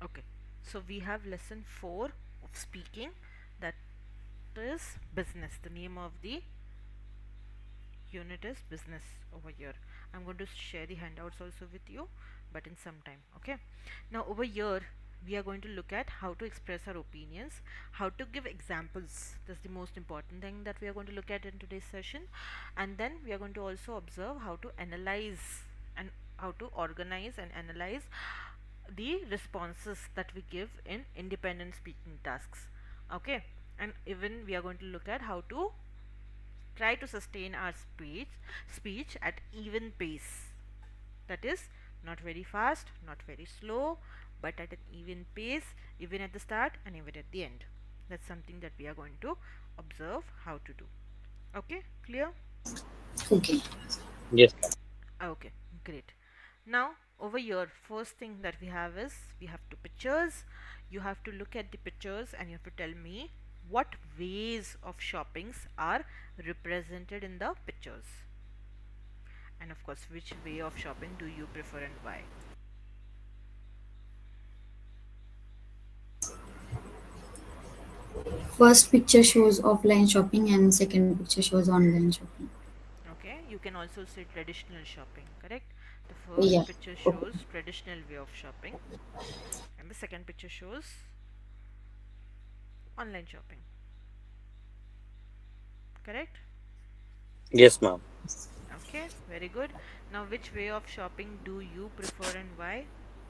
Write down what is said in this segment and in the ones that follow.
Okay, so we have lesson 4 of speaking, that is business. The name of the unit is business over here. I'm going to share the handouts also with you, but in some time. Okay, now over here we are going to look at how to express our opinions, how to give examples. That's the most important thing that we are going to look at in today's session. And then we are going to also observe how to analyze and how to organize and analyze the responses that we give in independent speaking tasks. Okay, and even we are going to look at how to try to sustain our speech at even pace, that is not very fast, not very slow, but at an even pace, even at the start and even at the end. That's something that we are going to observe how to do. Okay, clear? Okay. Yes, ma'am. Okay, great. Now over here, first thing that we have is we have two pictures. You have to look at the pictures and you have to tell me what ways of shoppings are represented in the pictures, and of course which way of shopping do you prefer and why. First picture shows offline shopping and second picture shows online shopping. Okay, you can also say traditional shopping, correct? The Yeah. first picture Okay. shows traditional way of shopping and the second picture shows online shopping, correct? Yes, ma'am. Okay, very good. Now which way of shopping do you prefer and why?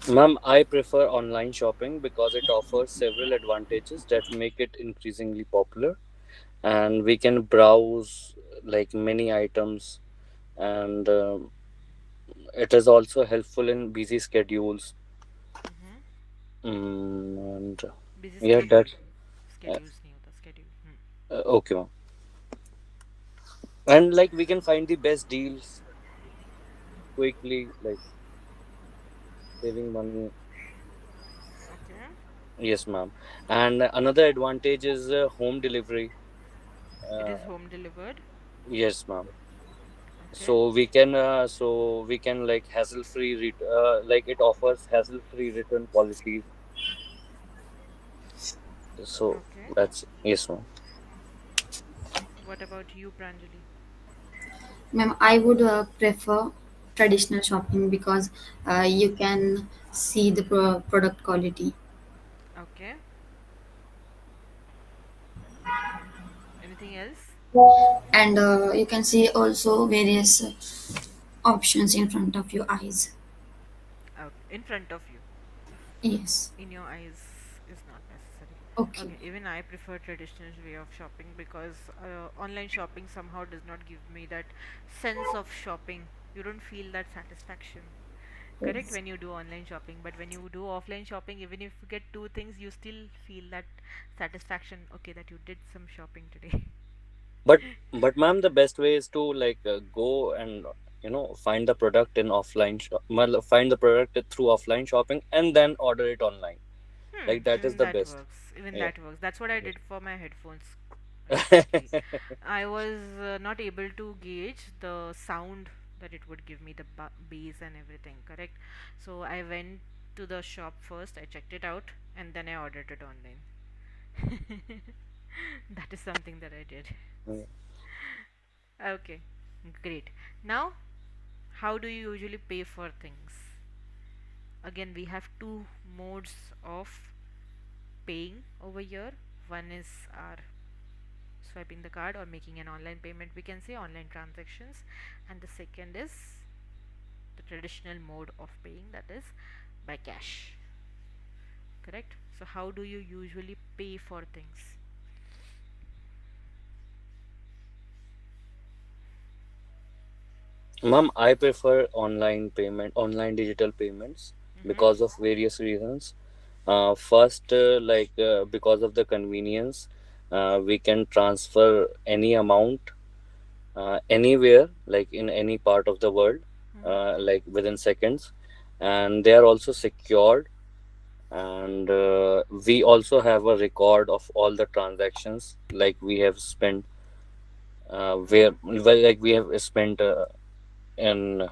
Ma'am, I prefer online shopping because it offers several advantages that make it increasingly popular, and we can browse like many items, and it is also helpful in busy schedules. Mm-hmm. And Busy yeah, schedule. that's uh, Schedules नहीं होता schedule. okay, ma'am. And like we can find the best deals quickly, like saving money. Okay. Yes, ma'am. And another advantage is home delivery. It Uh, is home delivered. yes, ma'am. Okay. So we can like hassle free like it offers hassle free return policies. So Okay. that's yes, ma'am. What about you, Pranjali? Ma'am, I would prefer traditional shopping because you can see the product quality, Okay. Anything else? and you can see also various options in front of your eyes. Okay. In front of you. Yes. In your eyes is not necessary. Okay. Okay, even I prefer traditional way of shopping because online shopping somehow does not give me that sense of shopping. You don't feel that satisfaction, correct, Yes. when you do online shopping, but when you do offline shopping, even if you get two things, you still feel that satisfaction, okay, that you did some shopping today. But ma'am, the best way is to like go and find the product in find the product through offline shopping and then order it online. Like that is Even the that best. works. Even Yeah. that works. That's what I Yes. did for my headphones recently. I was not able to gauge the sound that it would give me, the bass and everything, correct? So I went to the shop first, I checked it out, and then I ordered it online. That is something that I did. Yeah. Okay, great. Now, how do you usually pay for things? Again, we have two modes of paying over here. One is our swiping the card or making an online payment, we can say online transactions, and the second is the traditional mode of paying, that is by cash, correct? So how do you usually pay for things? Ma'am, I prefer online digital payments Mm-hmm. because of various reasons. First, because of the convenience, we can transfer any amount anywhere, like in any part of the world, Mm-hmm. like within seconds, and they are also secured. And we also have a record of all the transactions, like we have spent, where Mm-hmm. well, like we have spent in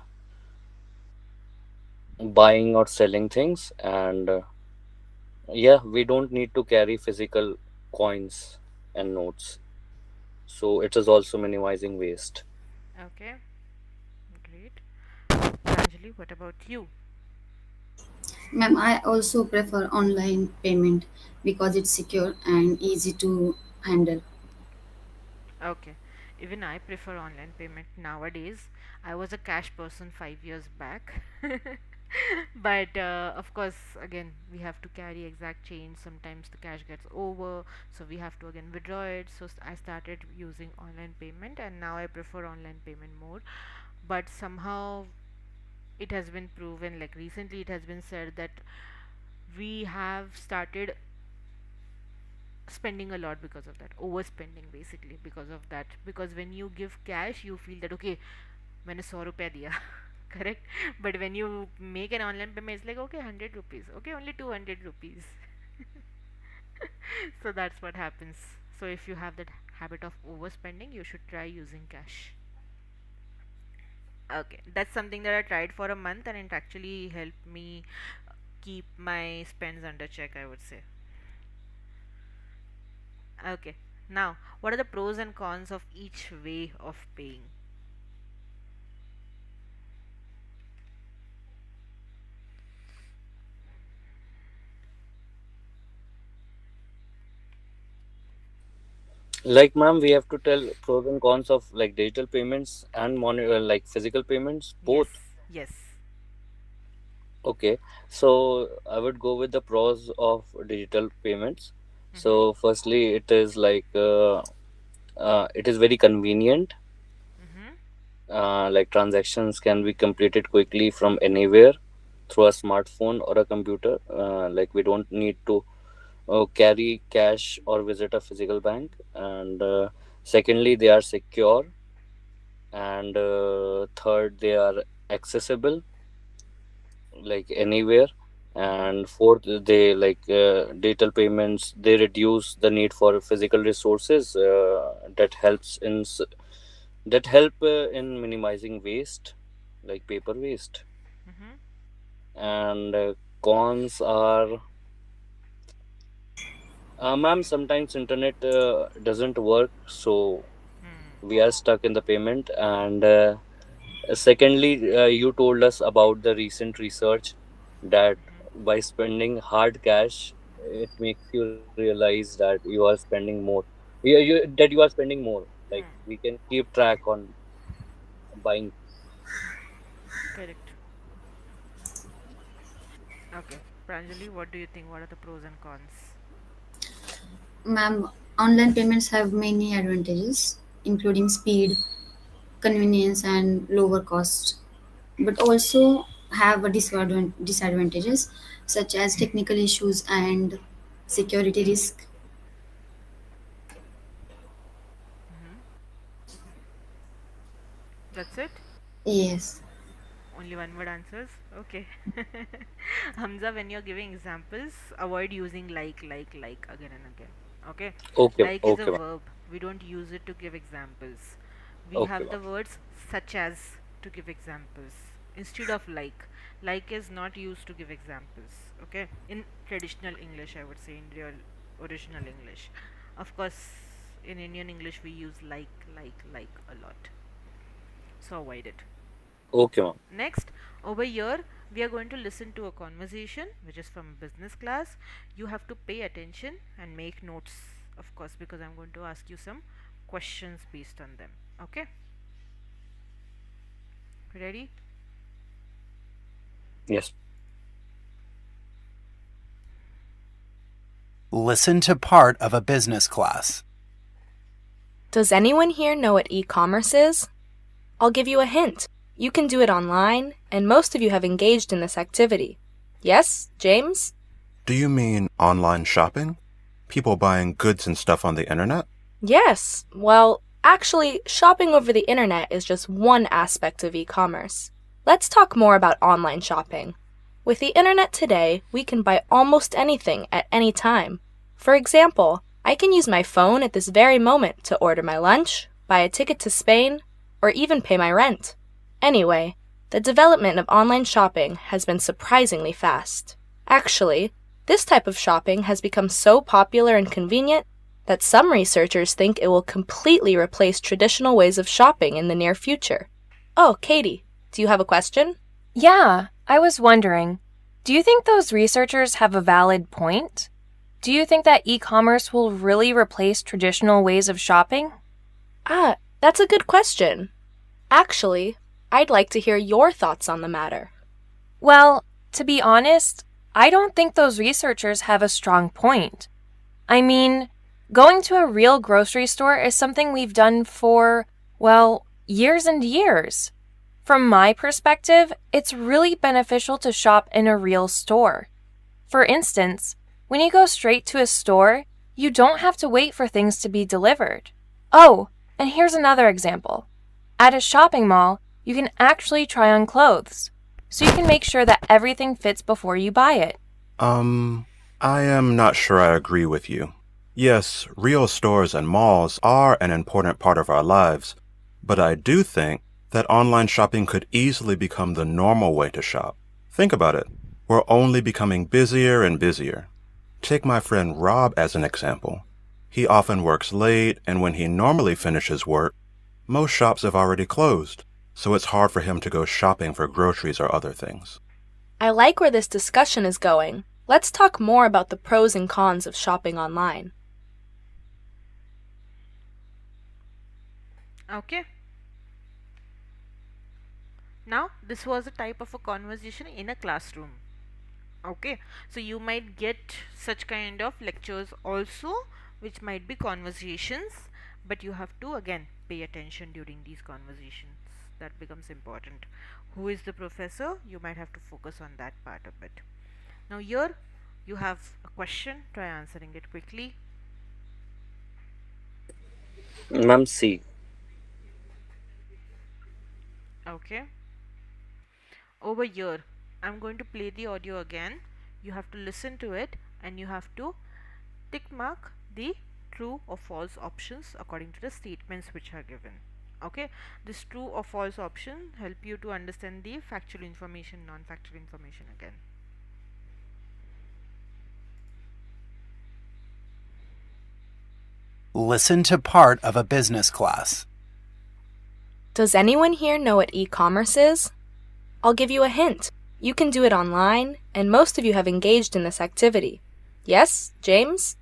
buying or selling things, and Yeah, we don't need to carry physical coins and notes. So it is also minimizing waste. Okay, great. Pranjali, what about you? Ma'am, I also prefer online payment because it's secure and easy to handle. Okay, even I prefer online payment nowadays. I was a cash person 5 years back, but of course, again, we have to carry exact change. Sometimes the cash gets over, so we have to again withdraw it. So I started using online payment, and now I prefer online payment more. But somehow it has been proven, like recently, it has been said that we have started spending a lot because of that, overspending basically because of that, because when you give cash you feel that okay, मैंने 100 रुपया दिया correct, but when you make an online payment it's like okay 100 rupees, okay only 200 rupees. So that's what happens. So if you have that habit of overspending you should try using cash. Okay, that's something that I tried for a month and it actually helped me keep my spends under check, I would say. Okay, now what are the pros and cons of each way of paying? Like, ma'am, we have to tell pros and cons of like digital payments and like physical payments, Yes, both. yes. Okay, so I would go with the pros of digital payments. Mhm. So, firstly, it is like it is very convenient. Mhm. Like transactions can be completed quickly from anywhere through a smartphone or a computer. Like we don't need to carry cash or visit a physical bank. And secondly, they are secure. And third, they are accessible like anywhere. Mhm. And fourth, they like digital payments, they reduce the need for physical resources, that help in minimizing waste, like paper waste. Mhm. And cons are, ma'am, sometimes internet doesn't work, so we Hmm. are stuck in the payment. And secondly, you told us about the recent research that Mhm. by spending hard cash, it makes you realize that you are spending more. That you are spending more. Like we Hmm. can keep track on buying. Correct. Okay, Pranjali, what do you think? What are the pros and cons? Ma'am, online payments have many advantages, including speed, convenience, and lower cost, but also have a disadvantages such as technical issues and security risk. Mhm. That's it. Yes. Only one word answers? Okay. Hamza, when you're giving examples, avoid using like again and again. Okay? Okay, Like is a okay, ma'am. verb. We don't use it to give examples. We Okay, have ma'am. the words such as to give examples instead of like. Like is not used to give examples. Okay? In traditional English, I would say, in real original English. Of course, in Indian English, we use like a lot. So avoid it. Okay, ma'am. Next, over here, we are going to listen to a conversation which is from business class. You have to pay attention and make notes, of course, because I'm going to ask you some questions based on them. Okay, ready? Yes. Listen to part of a business class. Does anyone here know what e-commerce is? I'll give you a hint. You can do it online, and most of you have engaged in this activity. Yes, James? Do you mean online shopping? People buying goods and stuff on the internet? Yes. Well, actually, shopping over the internet is just one aspect of e-commerce. Let's talk more about online shopping. With the internet today, we can buy almost anything at any time. For example, I can use my phone at this very moment to order my lunch, buy a ticket to Spain, or even pay my rent. Anyway, the development of online shopping has been surprisingly fast. Actually, This type of shopping has become so popular and convenient that some researchers think it will completely replace traditional ways of shopping in the near future. Oh, Katie, do you have a question? Yeah, I was wondering, do you think those researchers have a valid point? Do you think that e-commerce will really replace traditional ways of shopping? That's a good question. Actually, I'd like to hear your thoughts on the matter. Well, to be honest, I don't think those researchers have a strong point. I mean, going to a real grocery store is something we've done for, well, years and years. From my perspective, it's really beneficial to shop in a real store. For instance, when you go straight to a store, you don't have to wait for things to be delivered. Oh, and here's another example. At a shopping mall, you can actually try on clothes, so you can make sure that everything fits before you buy it. I am not sure I agree with you. Yes, real stores and malls are an important part of our lives, but I do think that online shopping could easily become the normal way to shop. Think about it. We're only becoming busier and busier. Take my friend Rob as an example. He often works late, and when he normally finishes work, most shops have already closed, so it's hard for him to go shopping for groceries or other things. I like where this discussion is going. Let's talk more about the pros and cons of shopping online. Okay. Now, this was a type of a conversation in a classroom. Okay, so you might get such kind of lectures also, which might be conversations, but you have to again pay attention during these conversations. That becomes important. Who is the professor? You might have to focus on that part of it. Now, here you have a question, try answering it quickly. Ma'am, C. Okay, over here I'm going to play the audio again. You have to listen to it and you have to tick mark the true or false options according to the statements which are given. Okay, this true or false option help you to understand the factual information, non-factual information again. Listen to part of a business class. Does anyone here know what e-commerce is? I'll give you a hint. You can do it online, and most of you have engaged in this activity. Yes, James?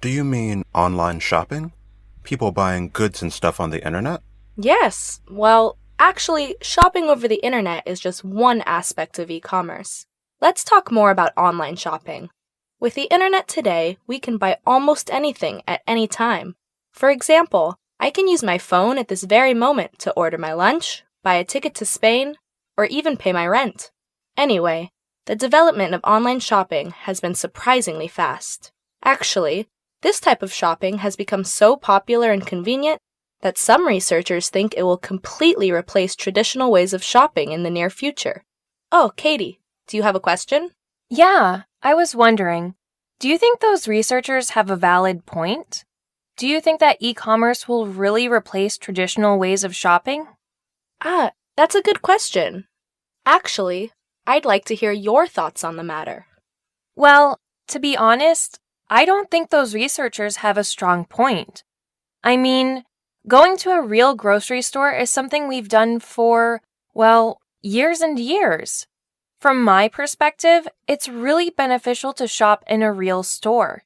Do you mean online shopping? People buying goods and stuff on the internet? Yes. Well, actually, shopping over the internet is just one aspect of e-commerce. Let's talk more about online shopping. With the internet today, we can buy almost anything at any time. For example, I can use my phone at this very moment to order my lunch, buy a ticket to Spain, or even pay my rent. Anyway, the development of online shopping has been surprisingly fast. Actually, this type of shopping has become so popular and convenient that some researchers think it will completely replace traditional ways of shopping in the near future. Oh, Katie, do you have a question? Yeah, I was wondering, do you think those researchers have a valid point? Do you think that e-commerce will really replace traditional ways of shopping? That's a good question. Actually, I'd like to hear your thoughts on the matter. Well, to be honest, I don't think those researchers have a strong point. I mean, going to a real grocery store is something we've done for, well, years and years. From my perspective, it's really beneficial to shop in a real store.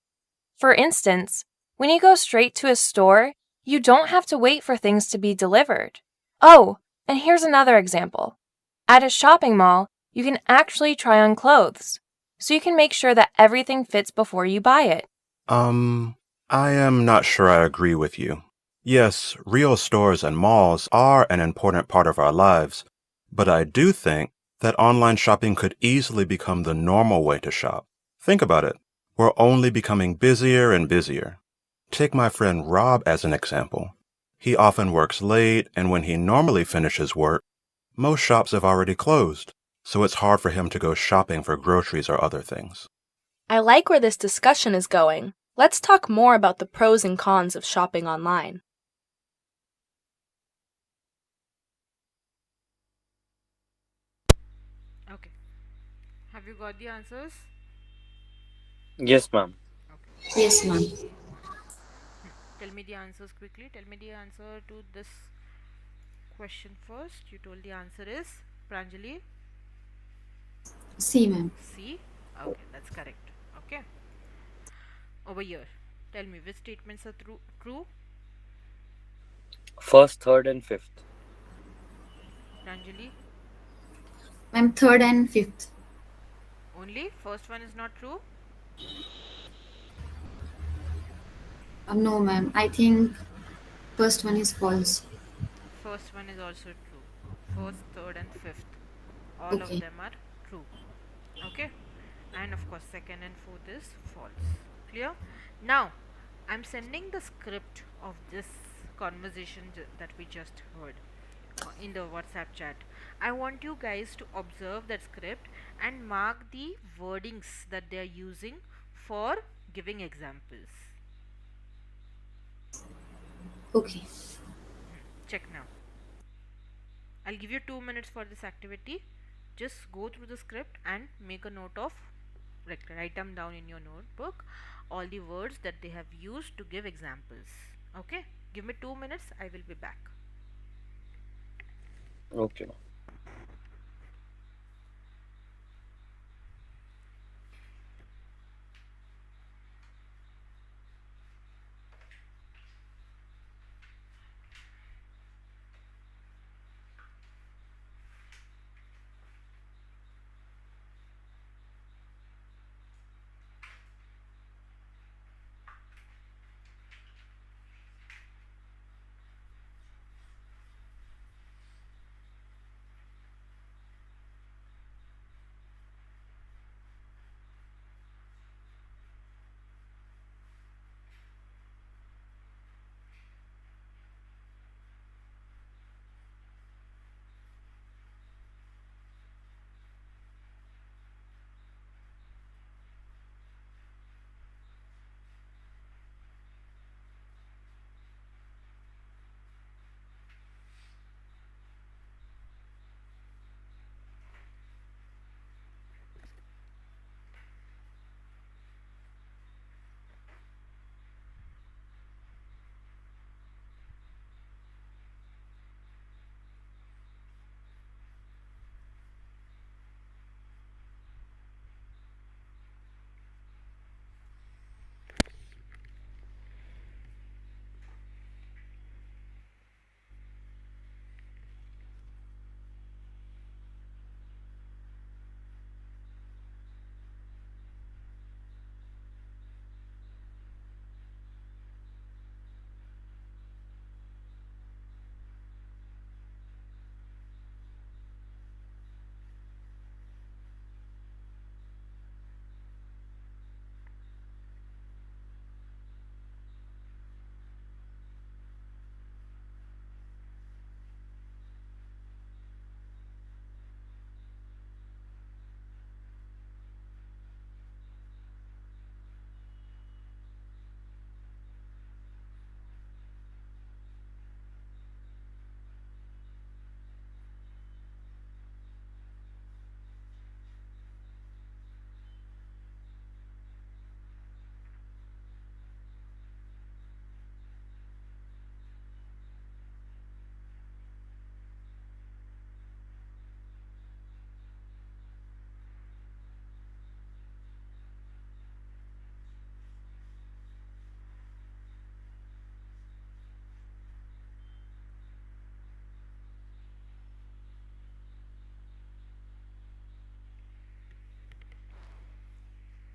For instance, when you go straight to a store, you don't have to wait for things to be delivered. Oh, and here's another example. At a shopping mall, you can actually try on clothes, so you can make sure that everything fits before you buy it. I am not sure I agree with you. Yes, real stores and malls are an important part of our lives, but I do think that online shopping could easily become the normal way to shop. Think about it. We're only becoming busier and busier. Take my friend Rob as an example. He often works late, and when he normally finishes work, most shops have already closed, so it's hard for him to go shopping for groceries or other things. I like where this discussion is going. Let's talk more about the pros and cons of shopping online. Okay, have you got the answers? Yes, ma'am. Okay. Yes, ma'am. Tell me the answers quickly. Tell me the answer to this question first. You told the answer is Pranjali C, ma'am. C. Okay, that's correct. Okay. Over here. Tell me which statements are true. First, third, and fifth. Pranjali. Ma'am, third and fifth. Only first one is not true. No, ma'am. I think first one is false. First one is also true. First, third, and fifth. All of Okay. them are true. Okay. And of course, second and fourth is false. Clear? Now, I'm sending the script of this conversation that we just heard in the WhatsApp chat. I want you guys to observe that script and mark the wordings that they are using for giving examples. Okay. Check now. I'll give you 2 minutes for this activity. Just go through the script and make a note of, like, write them down in your notebook, all the words that they have used to give examples. Okay? Give me 2 minutes, I will be back. Okay, ma'am.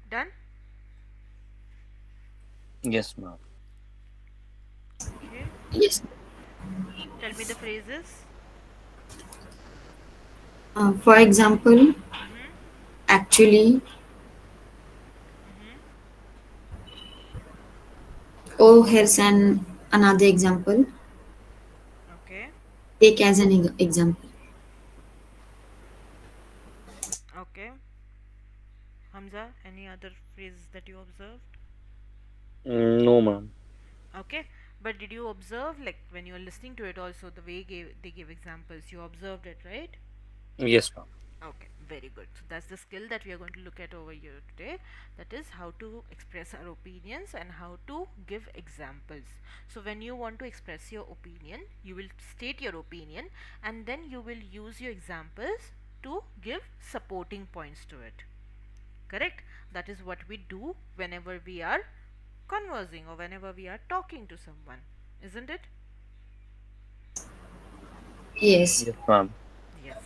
Done? Yes, ma'am. Okay. Yes. Tell me the phrases. For example, Mm-hmm. actually, Mm-hmm. oh, here's another example. Okay. Take as an example. Okay. Hamza, any other phrases that you observed? No, ma'am. Okay. But did you observe, like, when you're listening to it also, the way they give examples, you observed it, right? Yes, ma'am. Okay. Very good. So that's the skill that we are going to look at over here today. That is how to express our opinions and how to give examples. So when you want to express your opinion, you will state your opinion and then you will use your examples to give supporting points to it. Correct? That is what we do whenever we are conversing or whenever we are talking to someone, isn't it? Yes. Yes, ma'am. Yes.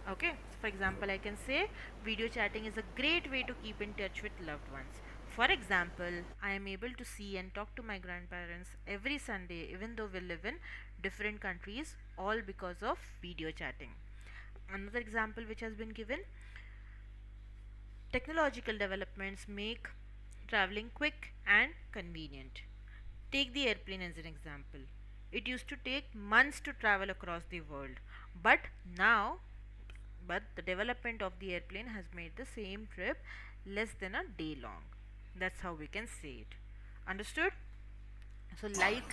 Okay. So for example, I can say video chatting is a great way to keep in touch with loved ones. For example, I am able to see and talk to my grandparents every Sunday, even though we live in different countries, all because of video chatting. Another example which has been given, technological developments make traveling quick and convenient. Take the airplane as an example. It used to take months to travel across the world, but now but the development of the airplane has made the same trip less than a day long. That's how we can say it. Understood? So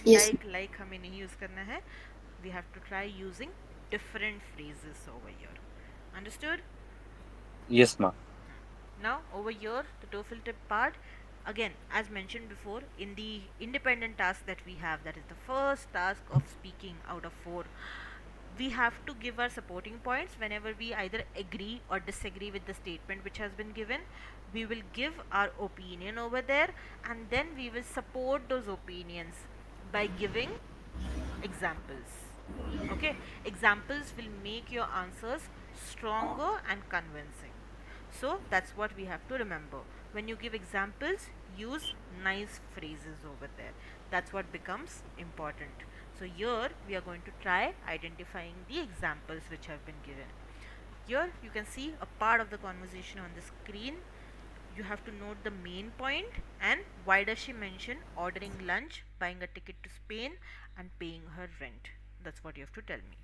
Yes. हमें नहीं use करना है. We have to try using different phrases over here. Understood? Yes, ma'am. Now over here the TOEFL tip part, again as mentioned before, in the independent task that we have, that is the first task of speaking out of 4, we have to give our supporting points whenever we either agree or disagree with the statement which has been given. We will give our opinion over there and then we will support those opinions by giving examples. Okay, examples will make your answers stronger and convincing. So that's what we have to remember. When you give examples, use nice phrases over there. That's what becomes important. So here we are going to try identifying the examples which have been given. Here you can see a part of the conversation on the screen. You have to note the main point and why does she mention ordering lunch, buying a ticket to Spain and paying her rent. That's what you have to tell me.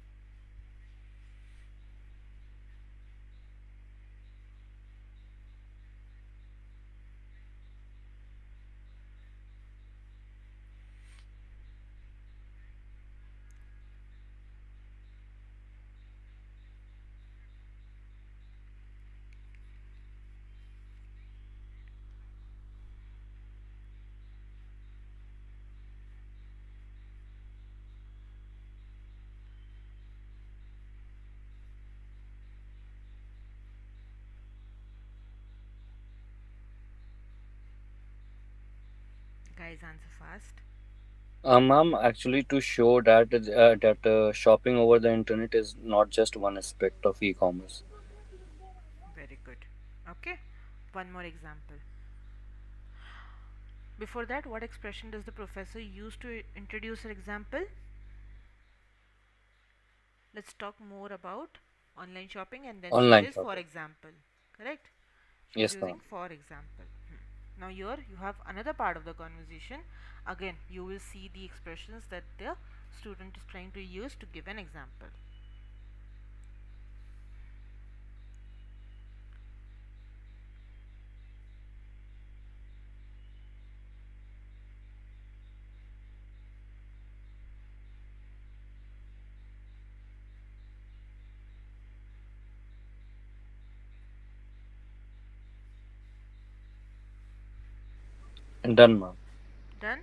Guys, answer fast. Ma'am, actually, to show that shopping over the internet is not just one aspect of e-commerce. Very good. Okay, one more example. Before that, what expression does the professor use to introduce her example? Let's talk more about online shopping and then she Online says for shopping. example. Correct? She's Yes, using ma'am. for example. Now here you have another part of the conversation. Again, you will see the expressions that the student is trying to use to give an example. Done, ma'am. Done?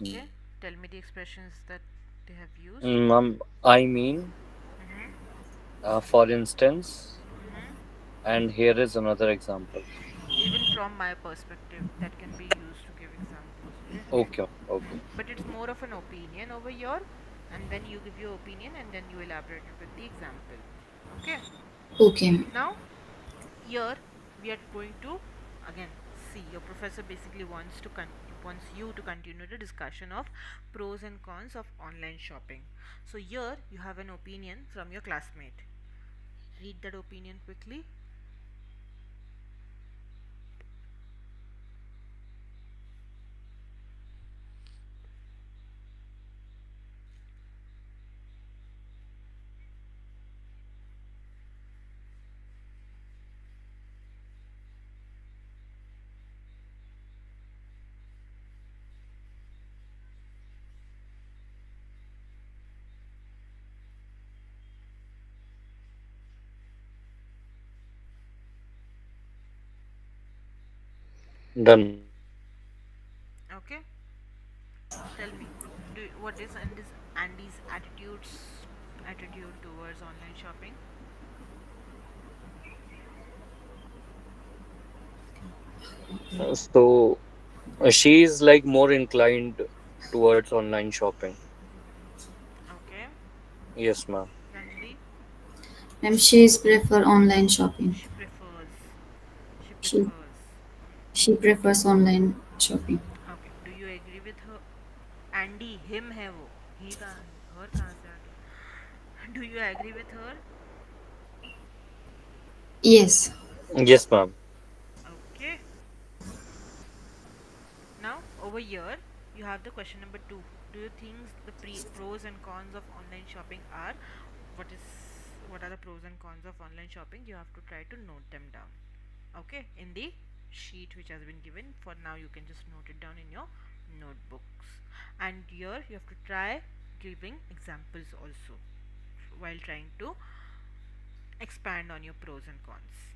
Mm. Okay. Tell me the expressions that they have used. Ma'am, I mean, Mm-hmm. for instance, Mm-hmm. and here is another example. Even from my perspective, that can be used to give examples. Okay. Okay, okay. But it's more of an opinion over here, and then you give your opinion and then you elaborate it with the example. Okay. Okay. Now here we are going to again see your professor basically wants you to continue the discussion of pros and cons of online shopping. So here you have an opinion from your classmate. Read that opinion quickly. Done, ma'am. Okay, tell me, what is Andy's attitude towards online shopping? She's like more inclined towards online shopping. Okay, Yes, ma'am. Pranjali, Ma'am, she's prefer online shopping. she prefers. She She prefers. she prefers online shopping. Okay, do you agree with her? Andy, him है वो, he कहाँ है, her कहाँ से आ गया? Do you agree with her? Yes. Yes, ma'am. Okay. Now over here you have the question number 2. Do you think the pros and cons of online shopping are, what is what are the pros and cons of online shopping? You have to try to note them down. Okay, in the sheet which has been given. For now you can just note it down in your notebooks. And here you have to try giving examples also while trying to expand on your pros and cons.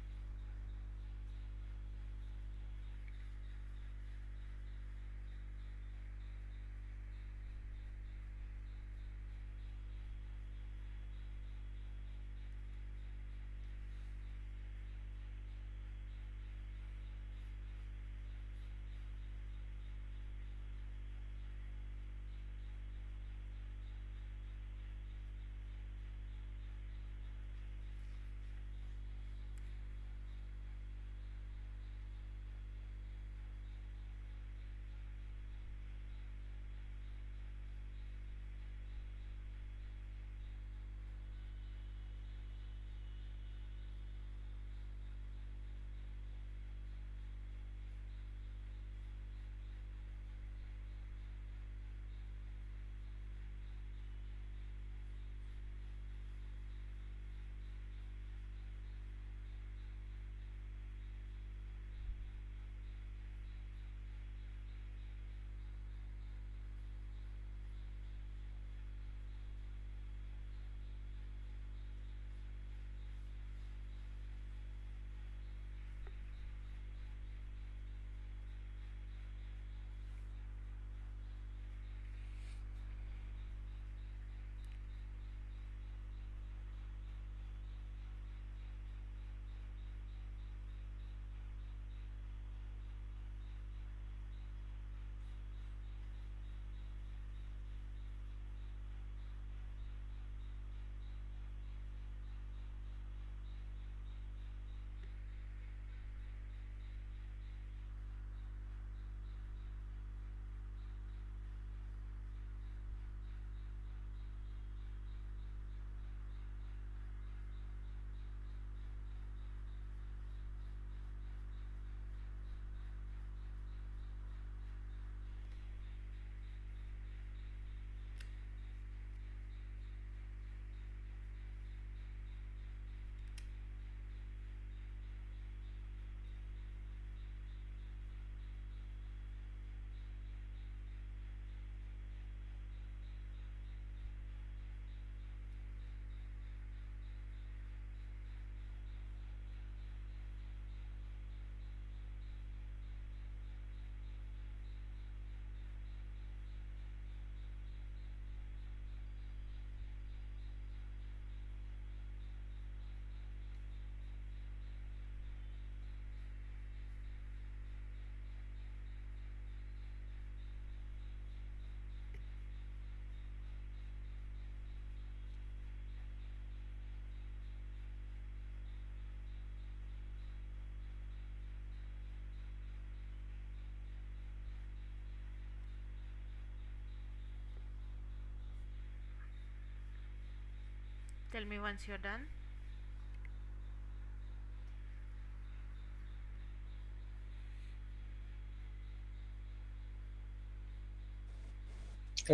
Tell me once you're done.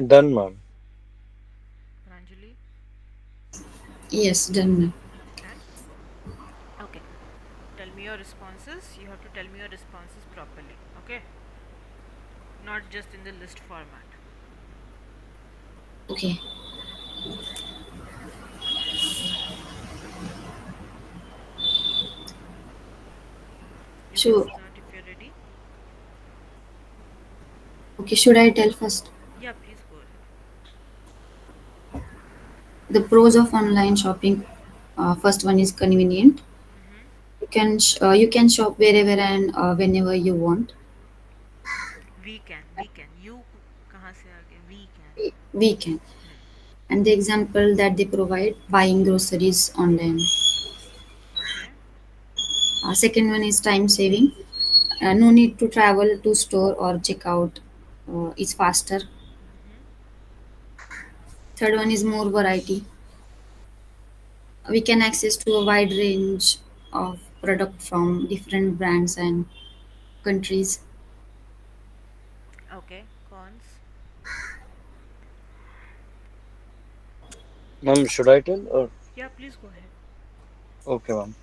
Done, ma'am. Pranjali, Yes, done, ma'am. done? Okay. Tell me your responses. You have to tell me your responses properly. Okay? Not just in the list format. Okay. You can So, start if you're ready. Okay, should I tell first? Yeah, please go ahead. The pros of online shopping. First one is convenient. Mm-hmm. You can shop wherever and whenever you want. We can. You कहाँ से आ गए? We can. We can. Hmm. And the example that they provide, buying groceries online. Okay. Second one is time saving. No need to travel to store or check out. It's faster. Mm-hmm. Third one is more variety. We can access to a wide range of product from different brands and countries. Okay. Cons. Ma'am, should I tell or Yeah, please go ahead. okay, ma'am?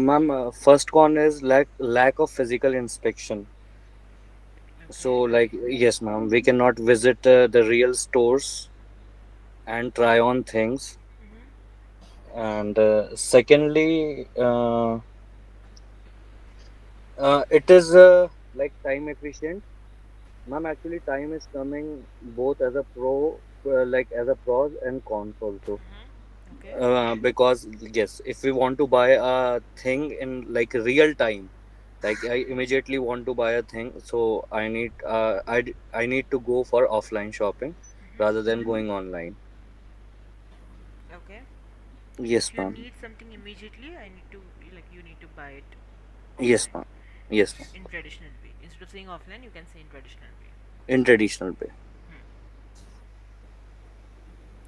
Ma'am, first con is lack of physical inspection. So, Okay. yes, ma'am, we cannot visit the real stores and try on things. Mm-hmm. And secondly, it is time efficient. Ma'am, actually, time is coming both as a as a pros and cons also. Mm-hmm. Okay. Because yes, if we want to buy a thing in like real time, like I immediately want to buy a thing, so I need to go for offline shopping rather Mm-hmm. than going online. Okay. Yes, If you ma'am. need something immediately, I need to like you need to buy it Yes, offline ma'am. Yes, ma'am. in traditional way. Instead of saying offline, you can say in traditional way. In traditional way. Hmm.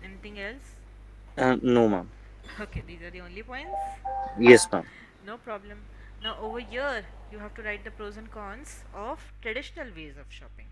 Anything else? No, ma'am. Okay, these are the only points. Yes, ma'am. No problem. Now over here, you have to write the pros and cons of traditional ways of shopping.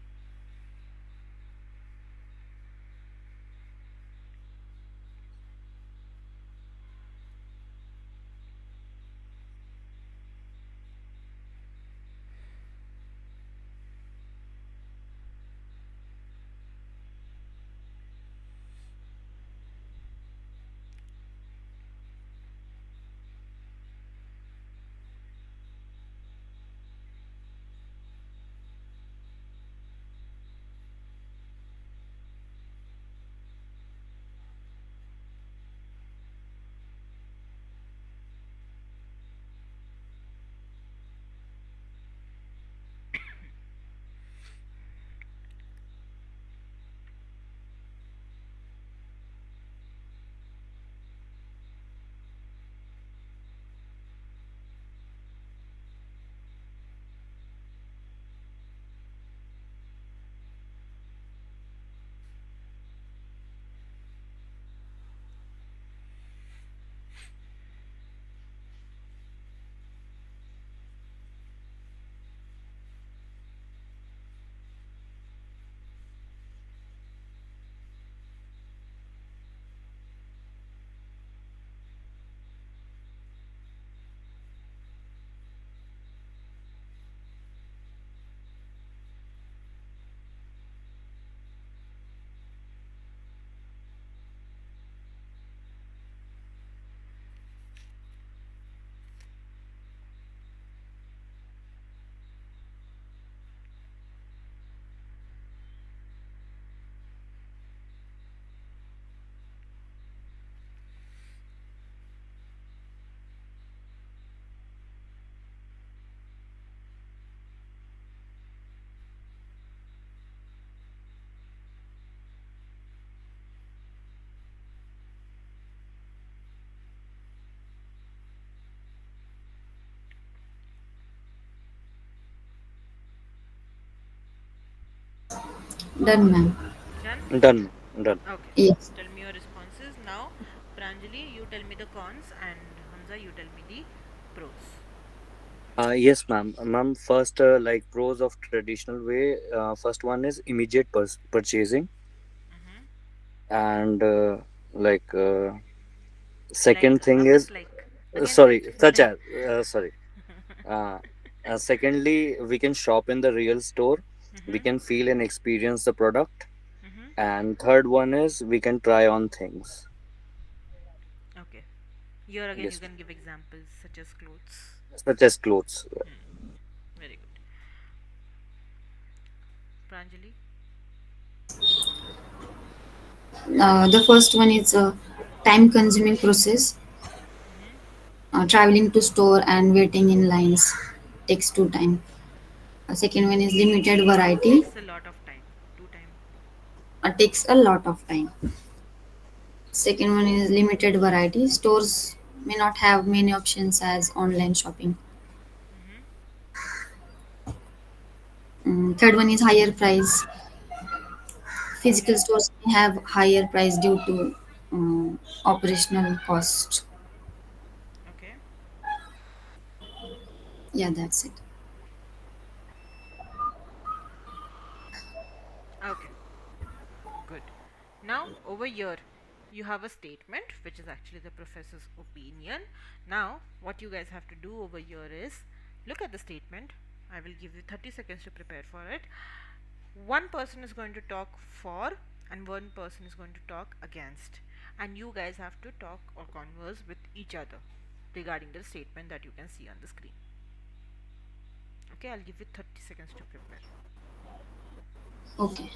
Done, ma'am. Done? Done, ma'am. Done. Okay. Yes. Tell me your responses. Now, Pranjali, you tell me the cons, and Hamza, you tell me the pros. Yes, ma'am. Ma'am, first, pros of traditional way. First one is immediate purchasing, Mm-hmm. and like Like, second thing वापस is like. Again sorry, like. such as sorry. Uh, Secondly, we can shop in the real store. We Mm-hmm. can feel and experience the product. Mm-hmm. And third one is we can try on things. Okay. Here again you Yes, can give examples such as clothes. such as clothes. Hmm. Very good. Pranjali? The first one is a time consuming process. Mm-hmm. Traveling to store and waiting in lines takes too time. Second one is limited variety. Takes a lot of time. Two time. Takes a lot of time. Second one is limited variety. Stores may not have many options as online shopping. Mm-hmm. Third one is higher price. Physical Mm-hmm. stores may have higher price due to operational cost. Okay. Yeah, that's it. Okay. Good. Now, over here, you have a statement which is actually the professor's opinion. Now, what you guys have to do over here is look at the statement. I will give you 30 seconds to prepare for it. One person is going to talk for, and one person is going to talk against. And you guys have to talk or converse with each other regarding the statement that you can see on the screen. Okay, I'll give you 30 seconds to prepare. Okay.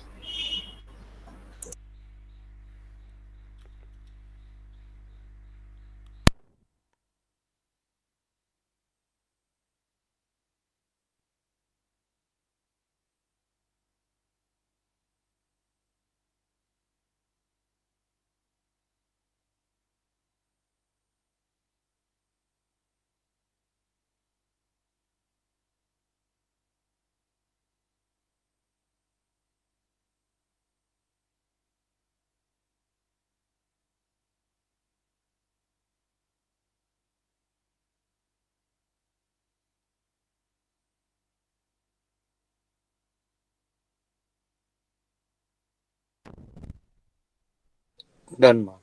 Done, ma'am.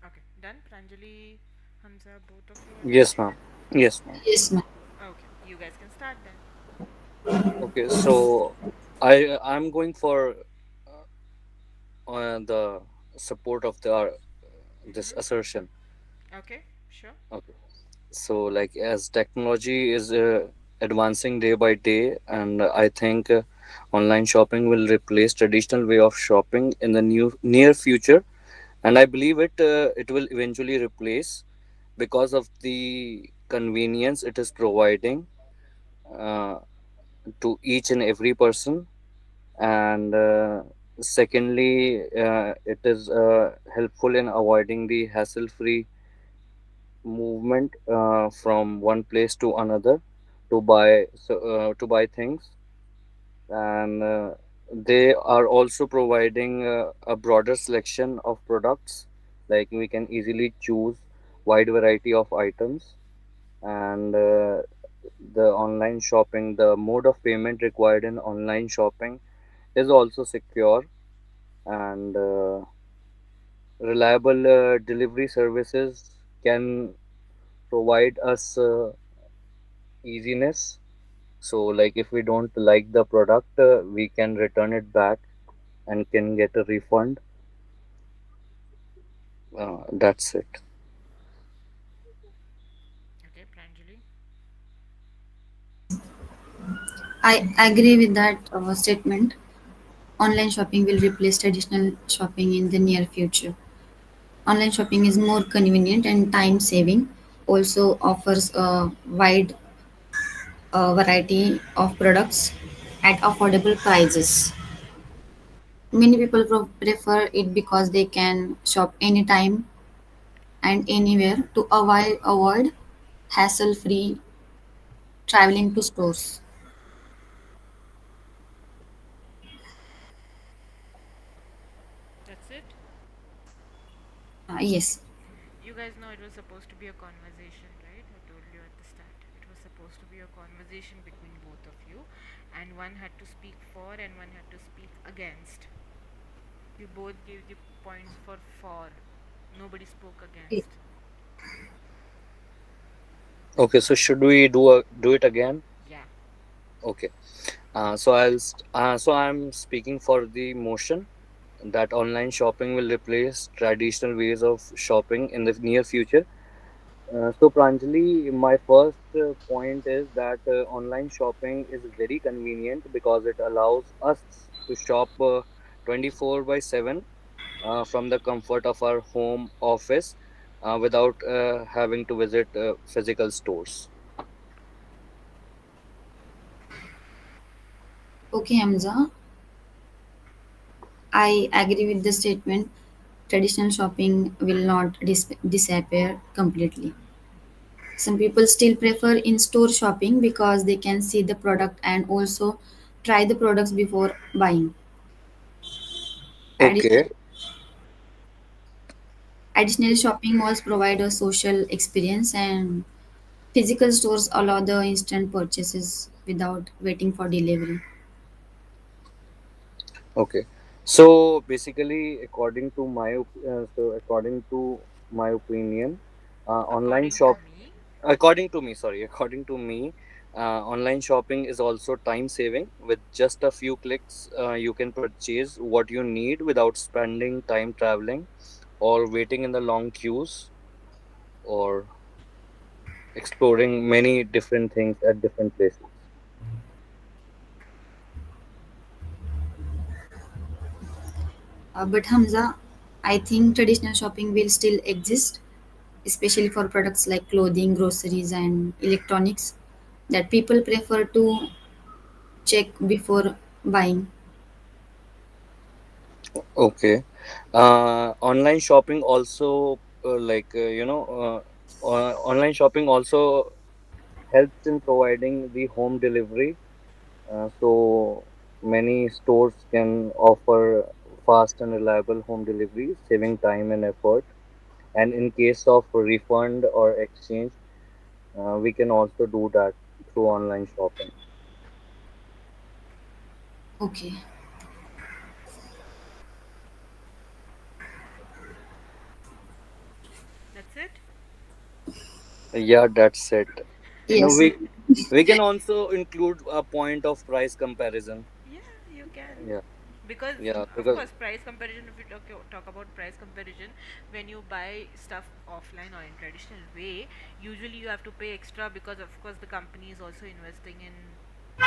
Okay, done. Pranjali, Hamza, both of you are done. Yes, ma'am. Yes, ma'am. Yes, ma'am. Okay, you guys can start then. Okay, so I'm going for the support of the this Mm-hmm. assertion. Okay, sure. Okay. So, like, as technology is advancing day by day, and I think online shopping will replace traditional way of shopping in the new near future, and I believe it will eventually replace because of the convenience it is providing uh, to each and every person, and secondly, it is helpful in avoiding the hassle-free movement from one place to another to buy things, and they are also providing a broader selection of products, like we can easily choose wide variety of items, and the online shopping, the mode of payment required in online shopping is also secure, and reliable delivery services can provide us easiness. So, like, if we don't like the product, we can return it back and can get a refund. That's it. Okay, Pranjali. I agree with that statement. Online shopping will replace traditional shopping in the near future. Online shopping is more convenient and time saving, also offers a wide variety of products at affordable prices. Many people prefer it because they can shop anytime and anywhere to avoid hassle free traveling to stores. That's it. Yes, You guys know it was supposed to be a conversation, right? supposed to be a conversation between both of you, and one had to speak for and one had to speak against. You both gave the points for. Nobody spoke Okay. against. Okay, so should we do it again? Yeah. Okay. So I'm speaking for the motion that online shopping will replace traditional ways of shopping in the near future. So Pranjali, my first point is that online shopping is very convenient because it allows us to shop 24 by 7 from the comfort of our home office without having to visit physical stores. Okay, Hamza. I agree with the statement. Traditional shopping will not disappear completely. Some people still prefer in store shopping because they can see the product and also try the products before buying. Addi- Okay. Additionally, shopping malls provide a social experience, and physical stores allow the instant purchases without waiting for delivery. Okay. So basically, according to my opinion, online According to shop me, according to me, sorry, according to me, online shopping is also time saving. With just a few clicks, you can purchase what you need without spending time traveling or waiting in the long queues or exploring many different things at different places. But Hamza, I think traditional shopping will still exist, especially for products like clothing, groceries, and electronics that people prefer to check before buying. Okay. Online shopping also online shopping also helps in providing the home delivery. So many stores can offer fast and reliable home delivery, saving time and effort. And in case of refund or exchange, we can also do that through online shopping. Okay. that's it. Yeah, that's it. No, Yes. we can also include a point of price comparison. Yeah, you can. Yeah, Because, yeah, of because course, price comparison, if we talk about price comparison, when you buy stuff offline or in traditional way, usually you have to pay extra because, of course, the company is also investing in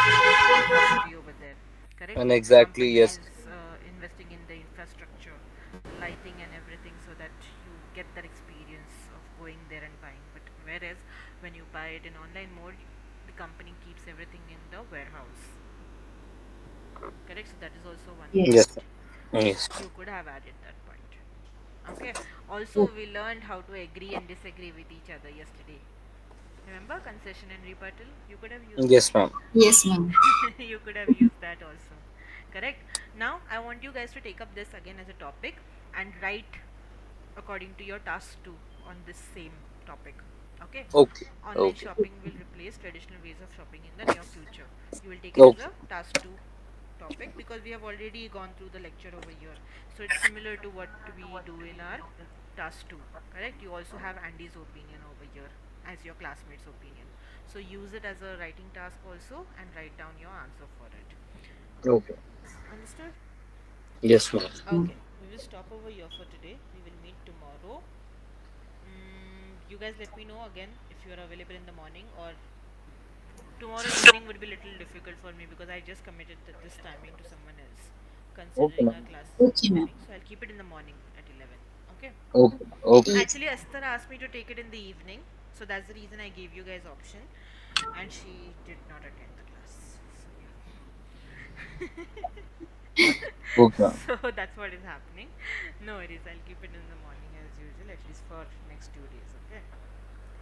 the industry over there. Correct? and The exactly company yes, is investing in the infrastructure, lighting, and everything so that you get that experience of going there and buying. But whereas when you buy it in online mode, the company keeps everything in the warehouse. Correct? So that is also one yes, Yes. point. yes, You could have added that point. Okay. Also, Oh, we learned how to agree and disagree with each other yesterday. Remember concession and rebuttal? You could have used that. yes, ma'am. yes, ma'am. You could have used that also. Correct. Now, I want you guys to take up this again as a topic and write according to your task 2 on this same topic. Okay. Okay, Online okay, shopping will replace traditional ways of shopping in the near future. You will take it as okay, a task 2 topic because we have already gone through the lecture over here. So it's similar to what we do in our task 2. Correct? You also have Andy's opinion over here as your classmate's opinion. So use it as a writing task also and write down your answer for it. okay. Understood? Yes, ma'am. Yes, ma'am. Okay. We will stop over here for today. We will meet tomorrow. You guys let me know again if you are available in the morning, or tomorrow evening would be a little difficult for me because I just committed this timing to someone else Okay, considering our ma'am. classes in the Okay, ma'am. morning. So I'll keep it in the morning at 11. Okay. Okay, okay, Yes. Actually, Esther asked me to take it in the evening, so that's the reason I gave you guys option, and she did not attend the class. So yeah. okay, ma'am. So that's what is happening. No worries, I'll keep it in the morning as usual, at least for next 2 days. Okay.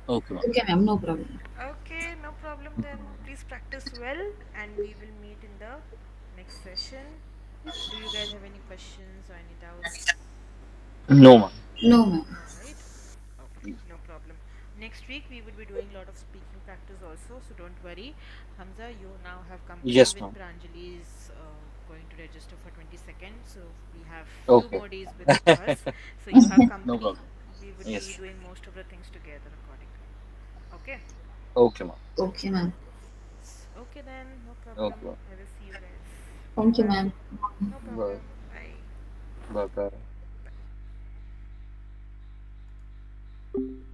Okay, ma'am. Okay, ma'am. No problem. Okay, no problem then. Please practice well, and we will meet in the next session. Do you guys have any questions or any doubts? No, ma'am. No, ma'am. No, right? Okay, no problem. Next week we would be doing a lot of speaking practice also, so don't worry. Hamza, you now have company Yes, with ma'am. Pranjali is going to register for 22nd, so we have few Okay. more days with us. So you have No company. problem. We would be Yes. doing most of the things together accordingly. Okay. Okay, ma'am. Okay, ma'am. Okay then, no problem. Okay, ma'am. I will see you guys. Thank you, Bye. ma'am. No Bye. problem. Bye. Bye. Bye.